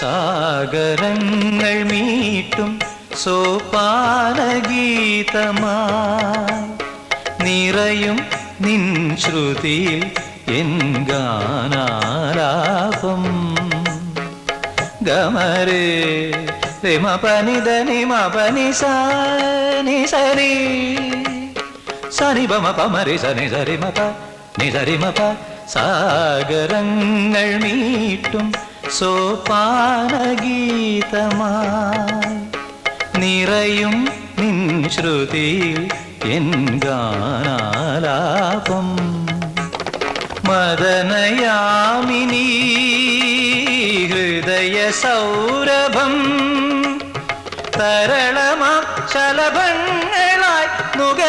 സാഗരങ്ങൾ മീട്ടും സോപാനഗീതമായി നിറയും നിൻ ശ്രുതിയിൽ എൻ ഗാനാലാപം. ഗമരേ രമ പനി ധനി മ പനി സനി സരി സനി പമ പമരി സനി സരി മപ നി സരി മപ. സാഗരങ്ങൾ മീട്ടും സോപാനഗീതമായി നിറയും നിൻ ശ്രുതിയിൽ എൻ ഗാനാലാപം. മദനയാമിനി ഹൃദയ സൗരഭം തരളമാ ശലഭങ്ങളായി നുക